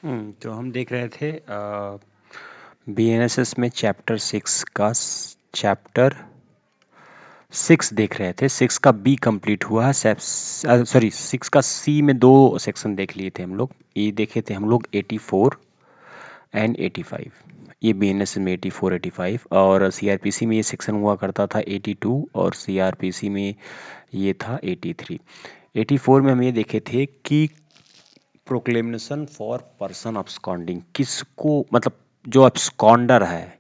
तो हम देख रहे थे बीएनएसएस में चैप्टर 6 देख रहे थे। 6 का बी कंप्लीट हुआ है। सॉरी, 6 का सी में 2 सेक्शन देख लिए थे हम लोग। ये देखे थे हम लोग 84 एंड 85। ये बीएनएसएस में 84 85 और सीआरपीसी में ये सेक्शन हुआ करता था 82 और सीआरपीसी में ये था 83। 84 में हम ये देखे थे कि प्रोक्लेमेशन फॉर पर्सन अब्सकॉन्डिंग, किसको मतलब जो अब्सकॉन्डर है,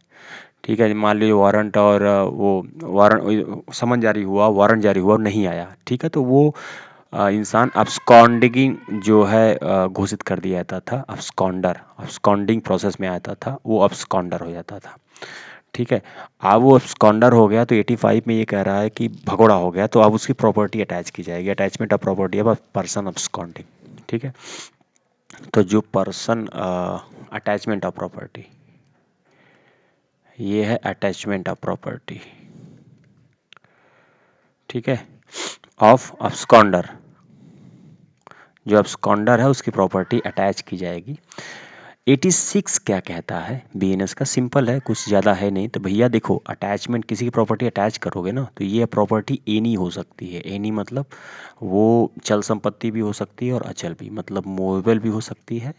ठीक है, मान लीजिए वारंट और वो वारंट समन जारी हुआ, वारंट जारी हुआ, नहीं आया, ठीक है, तो वो इंसान अब्सकॉन्डिंग जो है घोषित कर दिया जाता था। अब्सकॉन्डिंग प्रोसेस में आता था, वो अब्सकॉन्डर हो जाता था, ठीक है। अब वो अब्सकॉन्डर हो गया तो 85 में ये कह रहा है कि भगोड़ा हो गया, तो अब उसकी प्रॉपर्टी अटैच की जाएगी। अटैचमेंट ऑफ प्रॉपर्टी अब पर्सन अब्सकॉन्डिंग, ठीक है। तो जो पर्सन अटैचमेंट ऑफ प्रॉपर्टी, ये है अटैचमेंट ऑफ प्रॉपर्टी, ठीक है, ऑफ अब्सकॉन्डर। जो अब्सकॉन्डर है उसकी प्रॉपर्टी अटैच की जाएगी। 86 क्या कहता है बीएनएस का? सिंपल है, कुछ ज़्यादा है नहीं। तो भैया देखो, अटैचमेंट, किसी की प्रॉपर्टी अटैच करोगे ना, तो ये प्रॉपर्टी एनी हो सकती है। एनी मतलब वो चल संपत्ति भी हो सकती है और अचल भी, मतलब मूवेबल भी हो सकती है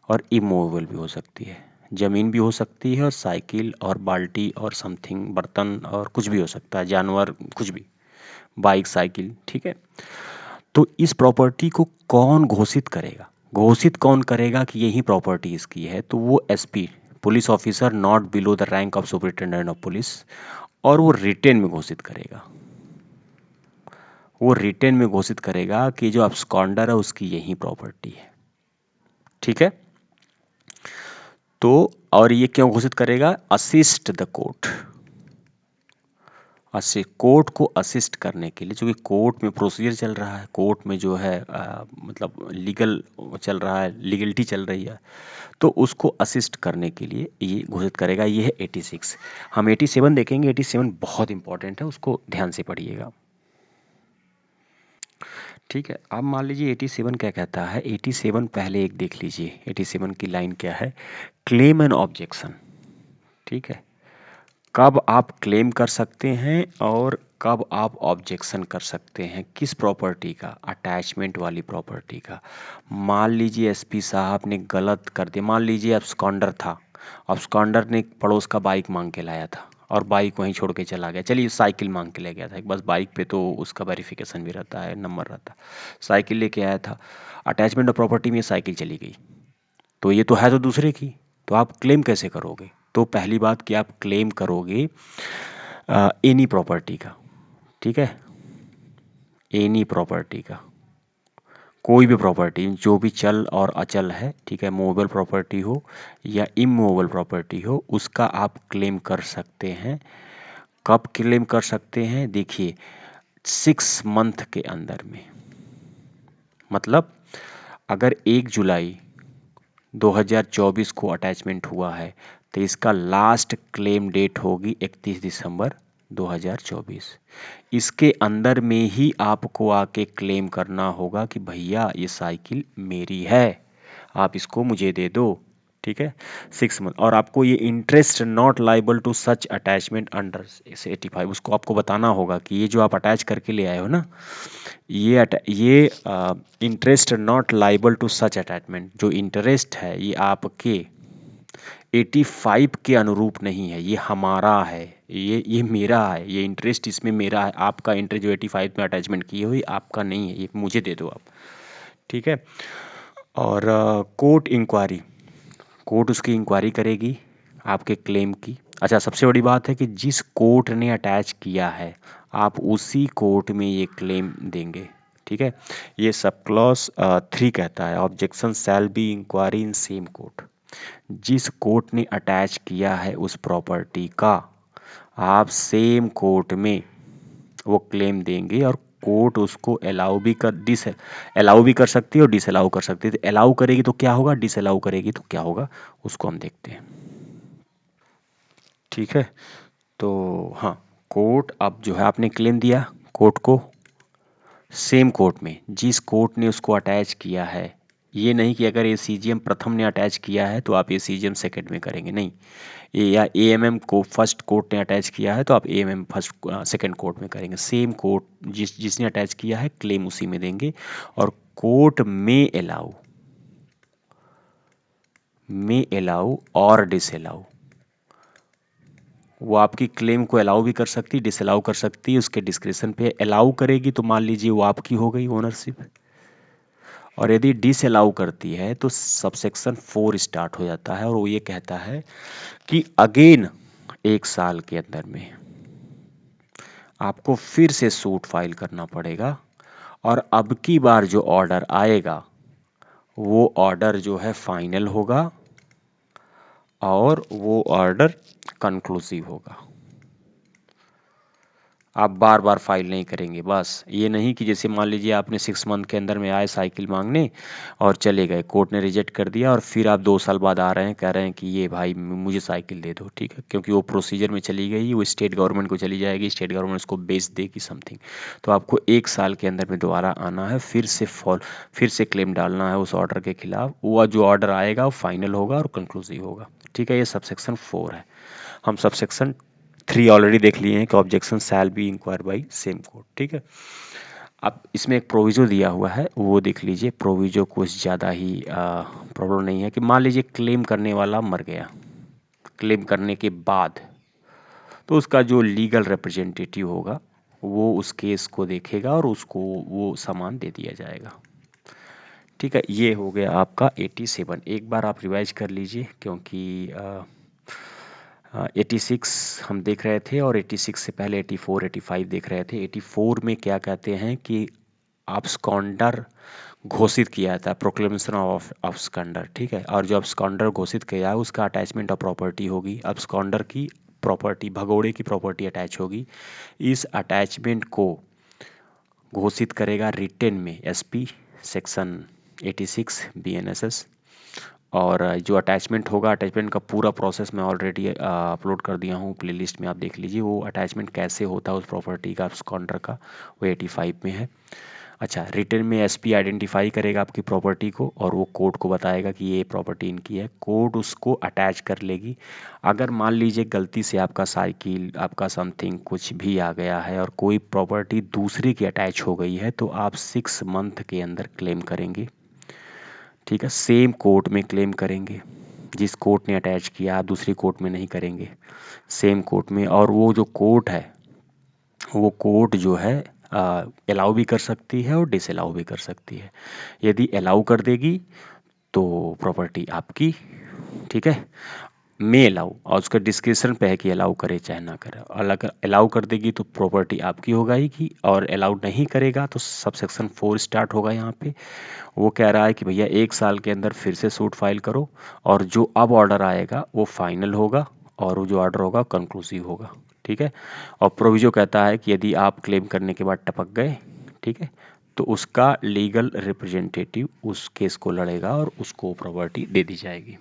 और इमूवेबल भी हो सकती है। ज़मीन भी हो सकती है और साइकिल और बाल्टी और समथिंग, बर्तन और कुछ भी हो सकता है, जानवर, कुछ भी, बाइक, साइकिल, ठीक है। तो इस प्रॉपर्टी को कौन घोषित करेगा? घोषित कौन करेगा कि यही प्रॉपर्टी इसकी है? तो वो SP, police officer not below the rank of superintendent of police, और वो रिटेन में घोषित करेगा। वो रिटेन में घोषित करेगा कि जो अब्सकॉन्डर है उसकी यही प्रॉपर्टी है, ठीक है। तो और ये क्यों घोषित करेगा? असिस्ट द कोर्ट, कोर्ट को असिस्ट करने के लिए, क्योंकि कोर्ट में प्रोसीजर चल रहा है, कोर्ट में जो है मतलब लीगल चल रहा है, लीगलिटी चल रही है, तो उसको असिस्ट करने के लिए ये घोषित करेगा। ये है 86। हम 87 देखेंगे। 87 बहुत इंपॉर्टेंट है, उसको ध्यान से पढ़िएगा, ठीक है। अब मान लीजिए 87 क्या कहता है। 87 पहले एक देख लीजिए, 87 की लाइन क्या है? क्लेम एंड ऑब्जेक्शन, ठीक है। कब आप क्लेम कर सकते हैं और कब आप ऑब्जेक्शन कर सकते हैं, किस प्रॉपर्टी का? अटैचमेंट वाली प्रॉपर्टी का। मान लीजिए एसपी साहब ने गलत कर दिया, मान लीजिए अब्सकॉन्डर था, अब्सकॉन्डर ने पड़ोस का बाइक मांग के लाया था और बाइक वहीं छोड़ के चला गया। चलिए साइकिल मांग के ले गया था, बस बाइक पे तो उसका वेरिफिकेशन भी रहता है, नंबर रहता है। साइकिल लेके आया था, अटैचमेंट ऑफ प्रॉपर्टी में साइकिल चली गई, तो ये तो है तो दूसरे की, तो आप क्लेम कैसे करोगे? तो पहली बात कि आप क्लेम करोगे एनी प्रॉपर्टी का, ठीक है, एनी प्रॉपर्टी का, कोई भी प्रॉपर्टी जो भी चल और अचल है, ठीक है, मूवेबल प्रॉपर्टी हो या इमूवेबल प्रॉपर्टी हो, उसका आप क्लेम कर सकते हैं। कब क्लेम कर सकते हैं? देखिए 6 मंथ के अंदर में, मतलब अगर 1 जुलाई 2024 को अटैचमेंट हुआ है तो इसका लास्ट क्लेम डेट होगी 31 दिसंबर 2024। इसके अंदर में ही आपको आके क्लेम करना होगा कि भैया ये साइकिल मेरी है, आप इसको मुझे दे दो, ठीक है। 6 मंथ। और आपको ये interest not liable to such attachment under 85, उसको आपको बताना होगा कि ये जो आप अटैच करके ले आए हो ना, ये interest not liable to such attachment, जो इंटरेस्ट है ये आपके 85 के अनुरूप नहीं है, ये हमारा है, ये मेरा है, ये इंटरेस्ट इसमें मेरा है। आपका इंटरेस्ट जो 85 में अटैचमेंट किए हुई आपका नहीं है, ये मुझे दे दो आप, ठीक है। और कोर्ट इंक्वायरी, कोर्ट उसकी इंक्वायरी करेगी आपके क्लेम की। अच्छा, सबसे बड़ी बात है कि जिस कोर्ट ने अटैच किया है आप उसी कोर्ट में ये क्लेम देंगे, ठीक है। ये सब क्लॉज 3 कहता है, objection shall be inquiry in same court. जिस कोर्ट ने अटैच किया है उस प्रॉपर्टी का आप सेम कोर्ट में वो क्लेम देंगे, और कोर्ट उसको अलाउ भी कर सकती है और डिसअलाउ कर सकती है। तो अलाउ करेगी तो क्या होगा, डिसअलाउ करेगी तो क्या होगा, उसको हम देखते हैं, ठीक है। तो हाँ, कोर्ट, अब जो है आपने क्लेम दिया कोर्ट को, सेम कोर्ट में जिस कोर्ट ने उसको अटैच किया है ये नहीं कि अगर एसीजीएम प्रथम ने अटैच किया है तो आप एसीजीएम सेकंड में करेंगे, नहीं। या एएमएम को फर्स्ट कोर्ट ने अटैच किया है तो आप एएमएम फर्स्ट सेकंड कोर्ट में करेंगे। सेम कोर्ट जिसने अटैच किया है क्लेम उसी में देंगे। और कोर्ट में अलाउ और डिसअलाउ, वो आपकी क्लेम को अलाउ भी कर सकती है, डिसअलाउ कर सकती है, उसके डिस्क्रिप्शन पे। अलाउ करेगी तो मान लीजिए वो आपकी हो गई ओनरशिप, और यदि डिसअलाउ करती है तो सबसेक्शन 4 स्टार्ट हो जाता है और वो ये कहता है कि अगेन 1 साल के अंदर में आपको फिर से सूट फाइल करना पड़ेगा, और अब की बार जो ऑर्डर आएगा वो ऑर्डर जो है फाइनल होगा और वो ऑर्डर कंक्लूसिव होगा। आप बार बार फाइल नहीं करेंगे। बस ये नहीं कि जैसे मान लीजिए आपने 6 मंथ के अंदर में आए साइकिल मांगने और चले गए, कोर्ट ने रिजेक्ट कर दिया, और फिर आप 2 साल बाद आ रहे हैं कह रहे हैं कि ये भाई मुझे साइकिल दे दो, ठीक है, क्योंकि वो प्रोसीजर में चली गई, वो स्टेट गवर्नमेंट को चली जाएगी, स्टेट गवर्नमेंट उसको बेच देगी समथिंग। तो आपको 1 साल के अंदर में दोबारा आना है, फिर से क्लेम डालना है उस ऑर्डर के खिलाफ। वो जो ऑर्डर आएगा वो फाइनल होगा और कंक्लूसिव होगा, ठीक है। ये सबसेक्शन 4 है। हम सबसेक्शन 3 ऑलरेडी देख लिए हैं कि objection shall be inquire by same court, ठीक है। अब इसमें एक प्रोविजो दिया हुआ है, वो देख लीजिए। प्रोविजो कुछ ज़्यादा ही प्रॉब्लम नहीं है कि मान लीजिए क्लेम करने वाला मर गया, क्लेम करने के बाद तो उसका जो लीगल रिप्रेजेंटेटिव होगा वो उस केस को देखेगा और उसको वो सामान दे दिया जाएगा, ठीक है। ये हो गया आपका 87। एक बार आप रिवाइज कर लीजिए, क्योंकि 86 हम देख रहे थे और 86 से पहले 84 85 देख रहे थे। 84 में क्या कहते हैं कि अब्सकॉन्डर घोषित किया था, प्रोक्लेमेशन ऑफ अब्सकॉन्डर, ठीक है। और जो अब्सकॉन्डर घोषित किया है उसका अटैचमेंट ऑफ प्रॉपर्टी होगी, अब्सकॉन्डर की प्रॉपर्टी, भगोड़े की प्रॉपर्टी अटैच होगी। इस अटैचमेंट को घोषित करेगा रिटेन में एसपी सेक्शन 86 बीएनएसएस। और जो अटैचमेंट होगा, अटैचमेंट का पूरा प्रोसेस मैं ऑलरेडी अपलोड कर दिया हूँ प्लेलिस्ट में, आप देख लीजिए वो अटैचमेंट कैसे होता है उस प्रॉपर्टी का, कॉन्ट्र का, वो 85 में है। अच्छा, रिटर्न में एसपी आइडेंटिफाई करेगा आपकी प्रॉपर्टी को और वो कोर्ट को बताएगा कि ये प्रॉपर्टी इनकी है, कोर्ट उसको अटैच कर लेगी। अगर मान लीजिए गलती से आपका साइकिल, आपका समथिंग कुछ भी आ गया है और कोई प्रॉपर्टी दूसरी की अटैच हो गई है तो आप 6 मंथ के अंदर क्लेम करेंगे, ठीक है। सेम कोर्ट में क्लेम करेंगे, जिस कोर्ट ने अटैच किया आप दूसरी कोर्ट में नहीं करेंगे, सेम कोर्ट में। और वो जो कोर्ट है वो कोर्ट जो है अलाउ भी कर सकती है और डिसअलाउ भी कर सकती है। यदि अलाउ कर देगी तो प्रॉपर्टी आपकी, ठीक है। मे अलाउ, और उसका डिस्क्रिप्शन पे है कि अलाउ करे चाहे ना करे। और अगर अलाउ कर देगी तो प्रॉपर्टी आपकी हो जाएगी, और अलाउ नहीं करेगा तो सबसेक्शन 4 स्टार्ट होगा यहाँ पे। वो कह रहा है कि भैया 1 साल के अंदर फिर से सूट फाइल करो, और जो अब ऑर्डर आएगा वो फाइनल होगा और वो जो ऑर्डर होगा कंक्लूसिव होगा, ठीक है। और प्रोविजो कहता है कि यदि आप क्लेम करने के बाद टपक गए, ठीक है, तो उसका लीगल रिप्रेजेंटेटिव उस केस को लड़ेगा और उसको प्रॉपर्टी दे दी जाएगी।